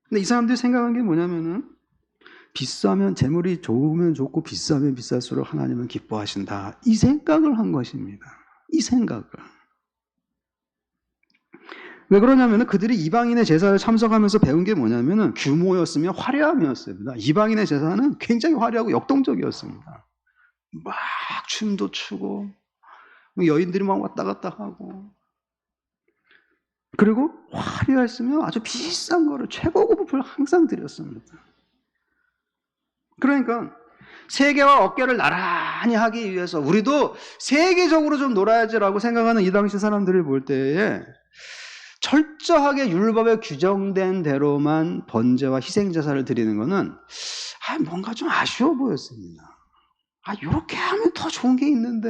근데 이 사람들이 생각한 게 뭐냐면은 비싸면 재물이 좋으면 좋고 비싸면 비쌀수록 하나님은 기뻐하신다. 이 생각을 한 것입니다. 이 생각을. 왜 그러냐면은 그들이 이방인의 제사를 참석하면서 배운 게 뭐냐면은 규모였으며 화려함이었습니다. 이방인의 제사는 굉장히 화려하고 역동적이었습니다. 막 춤도 추고 여인들이 막 왔다 갔다 하고 그리고 화려했으면 아주 비싼 거를 최고급을 항상 드렸습니다. 그러니까 세계와 어깨를 나란히 하기 위해서 우리도 세계적으로 좀 놀아야지라고 생각하는 이 당시 사람들을 볼 때에 철저하게 율법에 규정된 대로만 번제와 희생제사를 드리는 것은 뭔가 좀 아쉬워 보였습니다. 이렇게 하면 더 좋은 게 있는데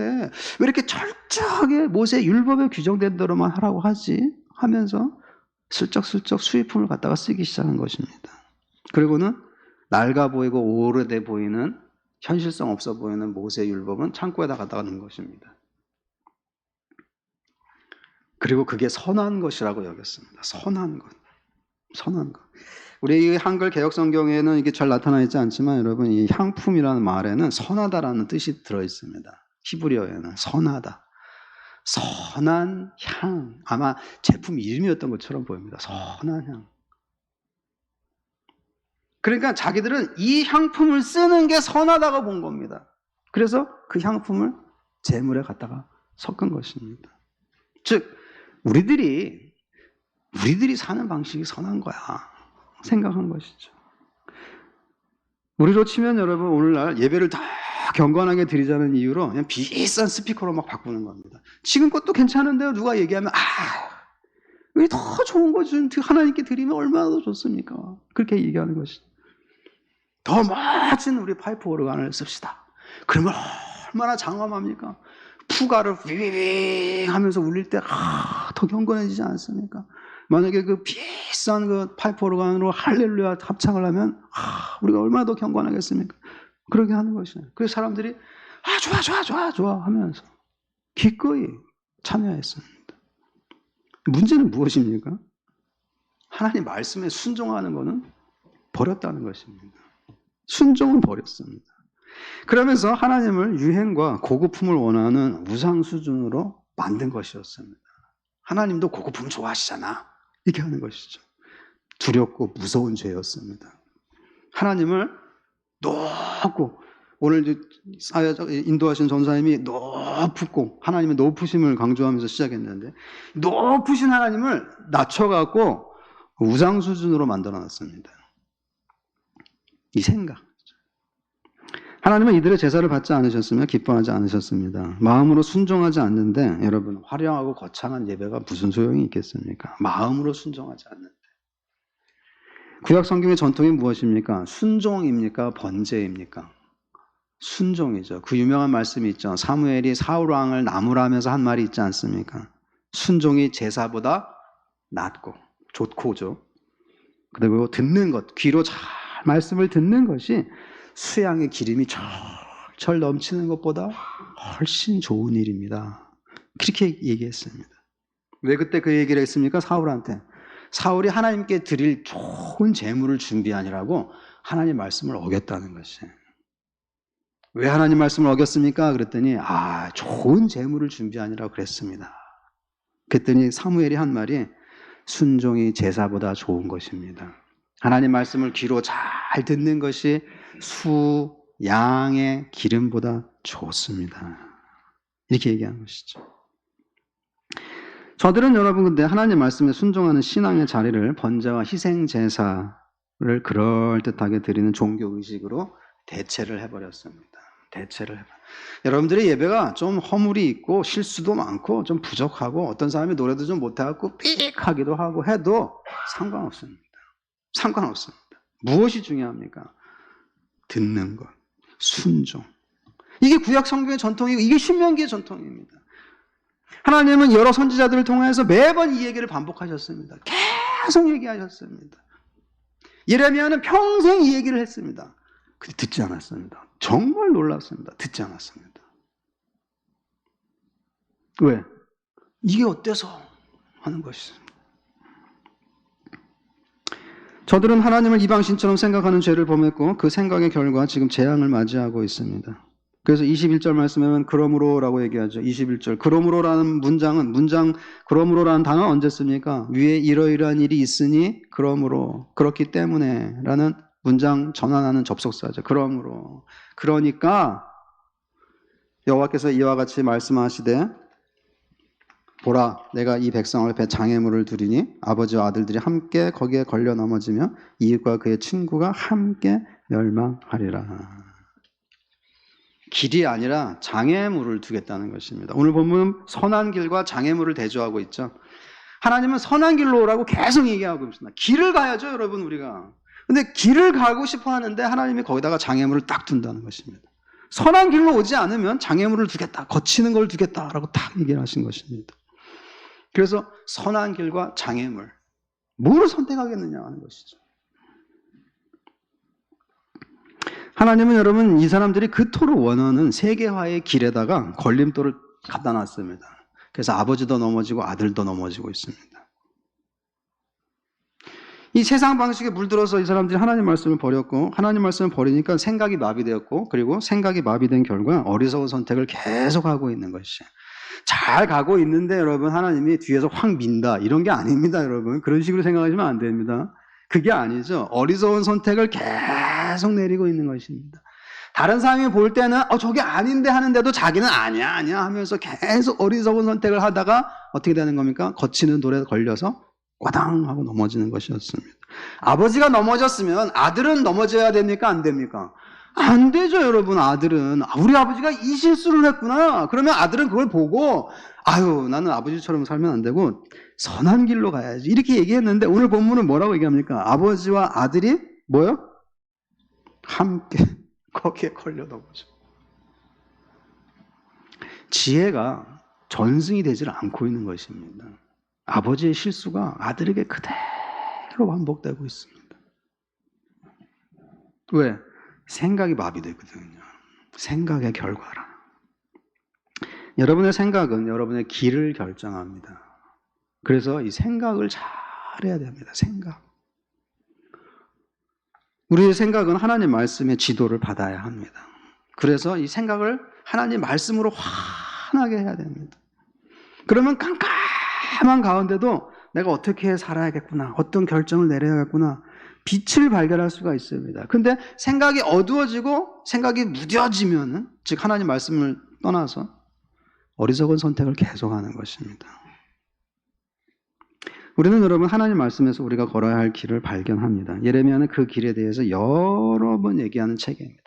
왜 이렇게 철저하게 모세 율법에 규정된 대로만 하라고 하지? 하면서 슬쩍슬쩍 수입품을 갖다가 쓰기 시작한 것입니다. 그리고는 낡아 보이고 오래돼 보이는 현실성 없어 보이는 모세 율법은 창고에다 갖다가 넣은 것입니다. 그리고 그게 선한 것이라고 여겼습니다. 선한 것. 선한 것. 우리 한글 개역 성경에는 이게 잘 나타나 있지 않지만 여러분 이 향품이라는 말에는 선하다라는 뜻이 들어 있습니다. 히브리어에는 선하다. 선한 향. 아마 제품 이름이었던 것처럼 보입니다. 선한 향. 그러니까 자기들은 이 향품을 쓰는 게 선하다고 본 겁니다. 그래서 그 향품을 제물에 갖다가 섞은 것입니다. 즉 우리들이 사는 방식이 선한 거야 생각한 것이죠. 우리로 치면 여러분 오늘날 예배를 다 경건하게 드리자는 이유로 그냥 비싼 스피커로 막 바꾸는 겁니다. 지금 것도 괜찮은데요. 누가 얘기하면 왜 더 좋은 거 좀 하나님께 드리면 얼마나 더 좋습니까? 그렇게 얘기하는 것이죠. 더 멋진 우리 파이프 오르간을 씁시다. 그러면 얼마나 장엄합니까? 푸가를 윙 하면서 울릴 때 더 경건해지지 않습니까? 만약에 그 비싼 그 파이프 오르간으로 할렐루야 합창을 하면 우리가 얼마나 더 경건하겠습니까? 그렇게 하는 것이에요. 그래서 사람들이 좋아 하면서 기꺼이 참여했습니다. 문제는 무엇입니까? 하나님 말씀에 순종하는 것은 버렸다는 것입니다. 순종은 버렸습니다. 그러면서 하나님을 유행과 고급품을 원하는 우상 수준으로 만든 것이었습니다. 하나님도 고급품 좋아하시잖아. 이렇게 하는 것이죠. 두렵고 무서운 죄였습니다. 하나님을 높고 오늘 인도하신 전사님이 높고 하나님의 높으심을 강조하면서 시작했는데 높으신 하나님을 낮춰갖고 우상 수준으로 만들어놨습니다. 이 생각. 하나님은 이들의 제사를 받지 않으셨으며 기뻐하지 않으셨습니다. 마음으로 순종하지 않는데 여러분 화려하고 거창한 예배가 무슨 소용이 있겠습니까? 마음으로 순종하지 않는데 구약 성경의 전통이 무엇입니까? 순종입니까? 번제입니까? 순종이죠. 그 유명한 말씀이 있죠. 사무엘이 사울 왕을 나무라면서 한 말이 있지 않습니까? 순종이 제사보다 낫고 좋고죠. 그리고 듣는 것, 귀로 잘 말씀을 듣는 것이 수양의 기름이 철철 넘치는 것보다 훨씬 좋은 일입니다. 그렇게 얘기했습니다. 왜 그때 그 얘기를 했습니까? 사울한테. 사울이 하나님께 드릴 좋은 재물을 준비하니라고 하나님 말씀을 어겼다는 것이에요. 왜 하나님 말씀을 어겼습니까? 그랬더니 좋은 재물을 준비하니라고 그랬습니다. 그랬더니 사무엘이 한 말이 순종이 제사보다 좋은 것입니다. 하나님 말씀을 귀로 잘 듣는 것이 수, 양의 기름보다 좋습니다. 이렇게 얘기한 것이죠. 저들은 여러분 근데 하나님 말씀에 순종하는 신앙의 자리를 번제와 희생 제사를 그럴듯하게 드리는 종교 의식으로 대체를 해버렸습니다. 여러분들의 예배가 좀 허물이 있고 실수도 많고 좀 부족하고 어떤 사람이 노래도 좀 못해갖고 삑하기도 하고 해도 상관없습니다. 무엇이 중요합니까? 듣는 것, 순종. 이게 구약 성경의 전통이고 이게 신명기의 전통입니다. 하나님은 여러 선지자들을 통해서 매번 이 얘기를 반복하셨습니다. 계속 얘기하셨습니다. 예레미야는 평생 이 얘기를 했습니다. 근데 듣지 않았습니다. 정말 놀랐습니다. 듣지 않았습니다. 왜? 이게 어때서 하는 것이죠. 저들은 하나님을 이방신처럼 생각하는 죄를 범했고 그 생각의 결과 지금 재앙을 맞이하고 있습니다. 그래서 21절 말씀에 보면 그러므로라고 얘기하죠. 21절. 그러므로라는 그러므로라는 단어는 언제 씁니까? 위에 이러이러한 일이 있으니 그러므로 그렇기 때문에 라는 문장 전환하는 접속사죠. 그러므로. 그러니까 여호와께서 이와 같이 말씀하시되 보라 내가 이 백성을 배 장애물을 두리니 아버지와 아들들이 함께 거기에 걸려 넘어지며 이웃과 그의 친구가 함께 멸망하리라. 길이 아니라 장애물을 두겠다는 것입니다. 오늘 본문은 선한 길과 장애물을 대조하고 있죠. 하나님은 선한 길로 오라고 계속 얘기하고 있습니다. 길을 가야죠, 여러분, 우리가. 근데 길을 가고 싶어 하는데 하나님이 거기다가 장애물을 딱 둔다는 것입니다. 선한 길로 오지 않으면 장애물을 두겠다, 거치는 걸 두겠다라고 딱 얘기를 하신 것입니다. 그래서 선한 길과 장애물, 뭐를 선택하겠느냐 하는 것이죠. 하나님은 여러분 이 사람들이 그토록 원하는 세계화의 길에다가 걸림돌을 갖다 놨습니다. 그래서 아버지도 넘어지고 아들도 넘어지고 있습니다. 이 세상 방식에 물들어서 이 사람들이 하나님 말씀을 버렸고 하나님 말씀을 버리니까 생각이 마비되었고 그리고 생각이 마비된 결과 어리석은 선택을 계속하고 있는 것이에요. 잘 가고 있는데 여러분 하나님이 뒤에서 확 민다 이런 게 아닙니다. 여러분 그런 식으로 생각하시면 안 됩니다. 그게 아니죠. 어리석은 선택을 계속 내리고 있는 것입니다. 다른 사람이 볼 때는 저게 아닌데 하는데도 자기는 아니야 하면서 계속 어리석은 선택을 하다가 어떻게 되는 겁니까? 거치는 돌에 걸려서 꽈당 하고 넘어지는 것이었습니다. 아버지가 넘어졌으면 아들은 넘어져야 됩니까? 안 됩니까? 안 되죠, 여러분. 아들은 우리 아버지가 이 실수를 했구나. 그러면 아들은 그걸 보고 나는 아버지처럼 살면 안 되고 선한 길로 가야지. 이렇게 얘기했는데 오늘 본문은 뭐라고 얘기합니까? 아버지와 아들이 뭐요? 함께 거기에 걸려 넘어져. 지혜가 전승이 되질 않고 있는 것입니다. 아버지의 실수가 아들에게 그대로 반복되고 있습니다. 왜? 생각이 마비되거든요. 생각의 결과라. 여러분의 생각은 여러분의 길을 결정합니다. 그래서 이 생각을 잘해야 됩니다. 생각. 우리의 생각은 하나님 말씀의 지도를 받아야 합니다. 그래서 이 생각을 하나님 말씀으로 환하게 해야 됩니다. 그러면 깜깜한 가운데도 내가 어떻게 살아야겠구나, 어떤 결정을 내려야겠구나, 빛을 발견할 수가 있습니다. 근데 생각이 어두워지고 생각이 무뎌지면은, 즉 하나님 말씀을 떠나서 어리석은 선택을 계속하는 것입니다. 우리는 여러분 하나님 말씀에서 우리가 걸어야 할 길을 발견합니다. 예레미야는 그 길에 대해서 여러 번 얘기하는 책입니다.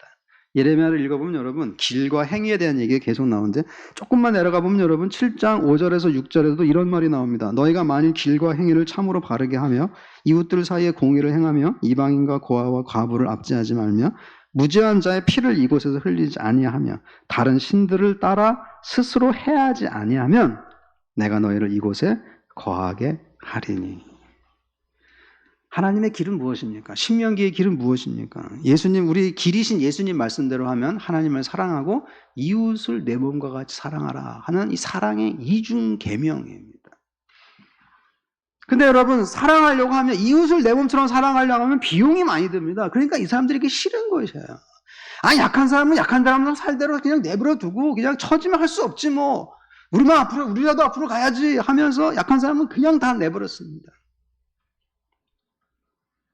예레미야를 읽어보면 여러분 길과 행위에 대한 얘기가 계속 나오는데 조금만 내려가 보면 여러분 7장 5절에서 6절에도 이런 말이 나옵니다. 너희가 만일 길과 행위를 참으로 바르게 하며 이웃들 사이에 공의를 행하며 이방인과 고아와 과부를 압제하지 말며 무죄한 자의 피를 이곳에서 흘리지 아니하며 다른 신들을 따라 스스로 해하지 아니하면 내가 너희를 이곳에 거하게 하리니. 하나님의 길은 무엇입니까? 신명기의 길은 무엇입니까? 예수님, 우리 길이신 예수님 말씀대로 하면 하나님을 사랑하고 이웃을 내 몸과 같이 사랑하라 하는 이 사랑의 이중 계명입니다. 근데 여러분, 사랑하려고 하면 이웃을 내 몸처럼 사랑하려고 하면 비용이 많이 듭니다. 그러니까 이 사람들이 싫은 것이에요. 아니, 약한 사람은 약한 사람은 살대로 그냥 내버려 두고 그냥 처지면 할 수 없지 뭐. 우리라도 앞으로 가야지 하면서 약한 사람은 그냥 다 내버렸습니다.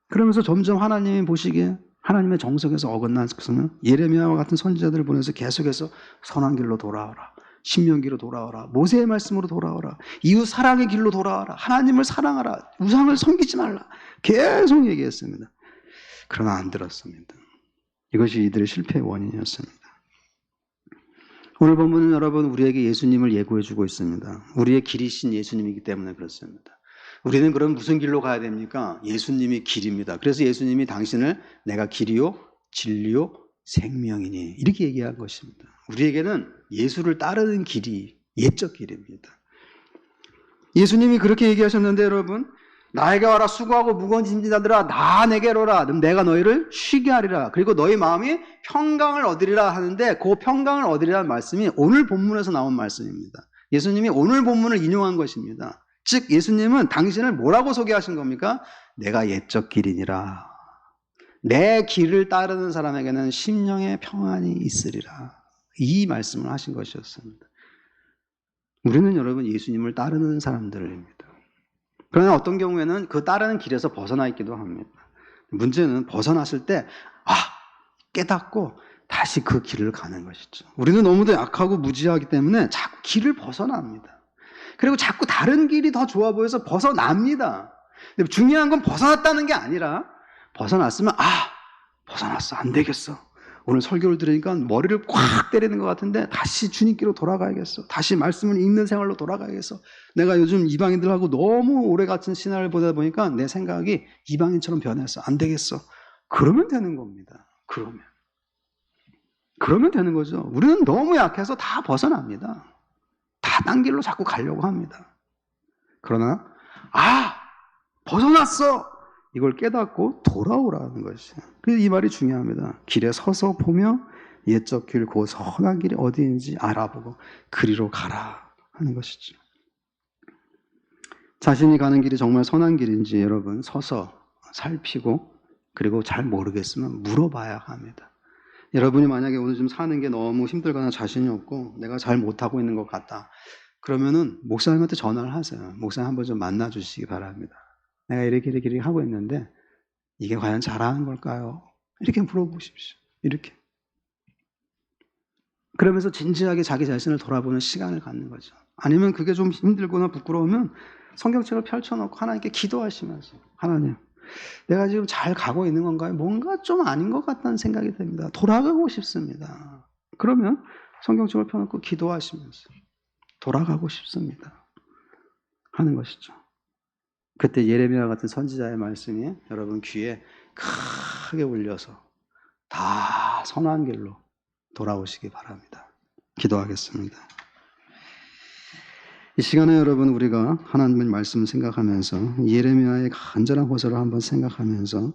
그러면서 점점 하나님이 보시기에 하나님의 정석에서 어긋났으면 예레미야와 같은 선지자들을 보내서 계속해서 선한 길로 돌아오라. 신명기로 돌아오라. 모세의 말씀으로 돌아오라. 이웃 사랑의 길로 돌아오라. 하나님을 사랑하라. 우상을 섬기지 말라. 계속 얘기했습니다. 그러나 안 들었습니다. 이것이 이들의 실패의 원인이었습니다. 오늘 본문은 여러분 우리에게 예수님을 예고해 주고 있습니다. 우리의 길이신 예수님이기 때문에 그렇습니다. 우리는 그럼 무슨 길로 가야 됩니까? 예수님이 길입니다. 그래서 예수님이 당신을 내가 길이요 진리요 생명이니 이렇게 얘기한 것입니다. 우리에게는 예수를 따르는 길이 옛적 길입니다. 예수님이 그렇게 얘기하셨는데 여러분 나에게 와라 수고하고 무거운 짐진 자들아 나 내게로 오라 내가 너희를 쉬게 하리라 그리고 너희 마음이 평강을 얻으리라 하는데 그 평강을 얻으리라는 말씀이 오늘 본문에서 나온 말씀입니다. 예수님이 오늘 본문을 인용한 것입니다. 즉 예수님은 당신을 뭐라고 소개하신 겁니까? 내가 옛적 길이니라. 내 길을 따르는 사람에게는 심령의 평안이 있으리라. 이 말씀을 하신 것이었습니다. 우리는 여러분 예수님을 따르는 사람들입니다. 그러나 어떤 경우에는 그 따르는 길에서 벗어나 있기도 합니다. 문제는 벗어났을 때 깨닫고 다시 그 길을 가는 것이죠. 우리는 너무도 약하고 무지하기 때문에 자꾸 길을 벗어납니다. 그리고 자꾸 다른 길이 더 좋아 보여서 벗어납니다. 근데 중요한 건 벗어났다는 게 아니라 벗어났으면 벗어났어 안 되겠어. 오늘 설교를 들으니까 머리를 꽉 때리는 것 같은데 다시 주님께로 돌아가야겠어. 다시 말씀을 읽는 생활로 돌아가야겠어. 내가 요즘 이방인들하고 너무 오래 같은 신화를 보다 보니까 내 생각이 이방인처럼 변했어. 안 되겠어. 그러면 되는 겁니다. 그러면 되는 거죠. 우리는 너무 약해서 다 벗어납니다. 다 딴 길로 자꾸 가려고 합니다. 그러나 벗어났어. 이걸 깨닫고 돌아오라는 것이에요. 그래서 이 말이 중요합니다. 길에 서서 보며 옛적 길, 그 선한 길이 어디인지 알아보고 그리로 가라 하는 것이죠. 자신이 가는 길이 정말 선한 길인지 여러분 서서 살피고 그리고 잘 모르겠으면 물어봐야 합니다. 여러분이 만약에 오늘 좀 사는 게 너무 힘들거나 자신이 없고 내가 잘 못하고 있는 것 같다. 그러면은 목사님한테 전화를 하세요. 목사님 한번 좀 만나 주시기 바랍니다. 내가 이렇게 하고 있는데 이게 과연 잘하는 걸까요? 이렇게 물어보십시오. 이렇게. 그러면서 진지하게 자기 자신을 돌아보는 시간을 갖는 거죠. 아니면 그게 좀 힘들거나 부끄러우면 성경책을 펼쳐놓고 하나님께 기도하시면서 하나님, 내가 지금 잘 가고 있는 건가요? 뭔가 좀 아닌 것 같다는 생각이 듭니다. 돌아가고 싶습니다. 그러면 성경책을 펴놓고 기도하시면서 돌아가고 싶습니다. 하는 것이죠. 그때 예레미야 같은 선지자의 말씀이 여러분 귀에 크게 울려서 다 선한 길로 돌아오시기 바랍니다. 기도하겠습니다. 이 시간에 여러분 우리가 하나님의 말씀을 생각하면서 예레미야의 간절한 호소를 한번 생각하면서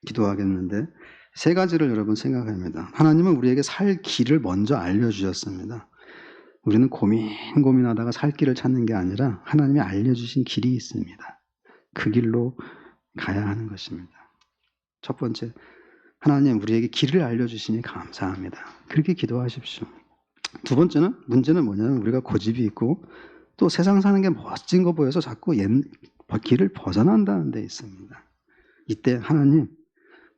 기도하겠는데 세 가지를 여러분 생각합니다. 하나님은 우리에게 살 길을 먼저 알려주셨습니다. 우리는 고민하다가 살 길을 찾는 게 아니라 하나님이 알려주신 길이 있습니다. 그 길로 가야 하는 것입니다. 첫 번째, 하나님 우리에게 길을 알려주시니 감사합니다. 그렇게 기도하십시오. 두 번째는 문제는 뭐냐면 우리가 고집이 있고 또 세상 사는 게 멋진 거 보여서 자꾸 길을 벗어난다는 데 있습니다. 이때 하나님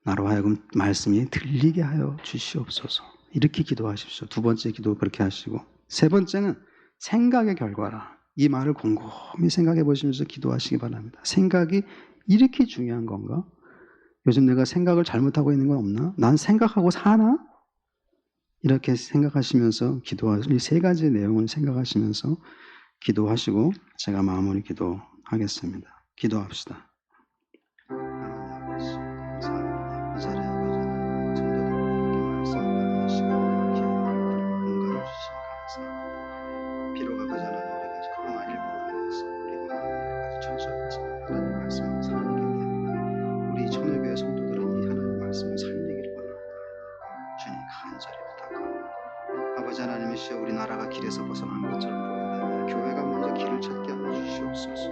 나로 하여금 말씀이 들리게 하여 주시옵소서. 이렇게 기도하십시오. 두 번째 기도 그렇게 하시고 세 번째는 생각의 결과라. 이 말을 곰곰이 생각해 보시면서 기도하시기 바랍니다. 생각이 이렇게 중요한 건가? 요즘 내가 생각을 잘못하고 있는 건 없나? 난 생각하고 사나? 이렇게 생각하시면서 이 세 가지 내용을 생각하시면서 기도하시고 제가 마무리 기도하겠습니다. 기도합시다. 하나님 아버지 감사합니다. 이 자리에 아버지 하나님 성도들과 함께 말씀 나누는 시간을 이렇게 공간을 주시니 감사합니다. 비록 아버지 하나님 우리가 코로나19로 인해서 우리 마음이 여러 가지 천천하지만 하나님 말씀을 살리기 때문에 우리 청년교회 성도들은 이 하나님 말씀을 살리기를 원합니다. 주님 간절히 부탁합니다. 아버지 하나님이시여 우리나라가 길에서 벗어난 것처럼 보인다면 교회가 먼저 길을 찾게 하여 주시옵소서.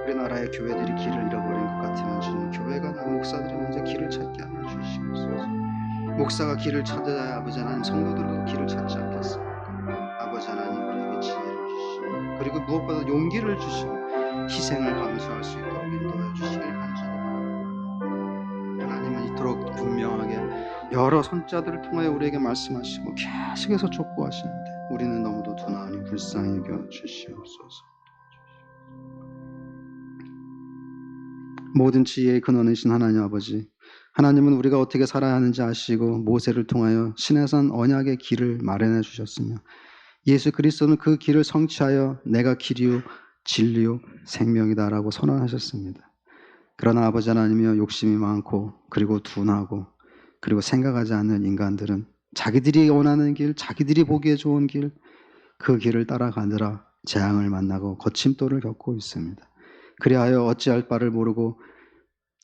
우리나라의 교회들이 길을 잃어버린 것 같으면 주님 교회가 목사들이 먼저 길을 찾게 하여 주시옵소서. 목사가 길을 찾아야 아버지 하나님 성도들도 길을 찾지 않겠습니까? 아버지 하나님 우리에게 지혜를 주시고 그리고 무엇보다 용기를 주시고 희생을 감수할 수 있도록 인도하여 주시길 간절히 바랍니다. 하나님은 이토록 분명하게 여러 선자들을 통하여 우리에게 말씀하시고 계속해서 촉구하시는데 우리는 너무도 둔하니 불쌍히 여겨 주시옵소서. 모든 지혜의 근원이신 하나님 아버지, 하나님은 우리가 어떻게 살아야 하는지 아시고 모세를 통하여 시내산 언약의 길을 마련해 주셨으며 예수 그리스도는 그 길을 성취하여 내가 길이요 진리요 생명이다라고 선언하셨습니다. 그러나 아버지 하나님이여 욕심이 많고 그리고 둔하고 그리고 생각하지 않는 인간들은 자기들이 원하는 길, 자기들이 보기에 좋은 길, 그 길을 따라가느라 재앙을 만나고 거침돌을 겪고 있습니다. 그리하여 어찌할 바를 모르고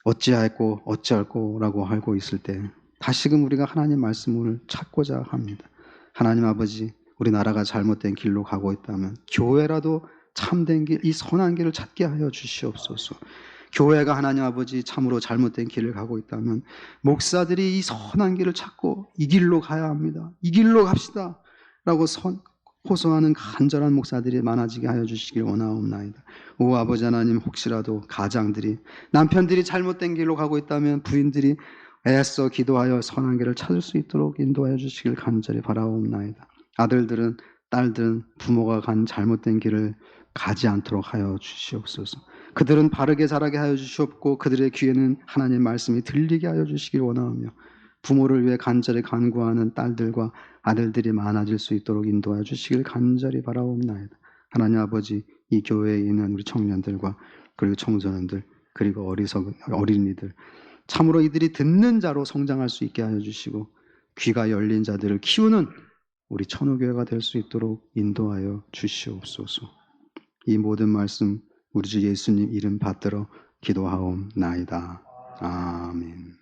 어찌할꼬 어찌할꼬라고 알고 있을 때 다시금 우리가 하나님 말씀을 찾고자 합니다. 하나님 아버지, 우리나라가 잘못된 길로 가고 있다면 교회라도 참된 길, 이 선한 길을 찾게 하여 주시옵소서. 교회가 하나님 아버지 참으로 잘못된 길을 가고 있다면 목사들이 이 선한 길을 찾고 이 길로 가야 합니다. 이 길로 갑시다 라고 호소하는 간절한 목사들이 많아지게 하여 주시길 원하옵나이다. 오 아버지 하나님, 혹시라도 가장들이 남편들이 잘못된 길로 가고 있다면 부인들이 애써 기도하여 선한 길을 찾을 수 있도록 인도하여 주시길 간절히 바라옵나이다. 아들들은 딸들은 부모가 간 잘못된 길을 가지 않도록 하여 주시옵소서. 그들은 바르게 자라게 하여 주시옵고 그들의 귀에는 하나님 말씀이 들리게 하여 주시길 원하오며 부모를 위해 간절히 간구하는 딸들과 아들들이 많아질 수 있도록 인도하여 주시길 간절히 바라옵나이다. 하나님 아버지, 이 교회에 있는 우리 청년들과 그리고 청소년들 그리고 어리석은 어린이들 참으로 이들이 듣는 자로 성장할 수 있게 하여 주시고 귀가 열린 자들을 키우는 우리 천호교회가 될 수 있도록 인도하여 주시옵소서. 이 모든 말씀 우리 주 예수님 이름 받들어 기도하옵나이다. 아멘.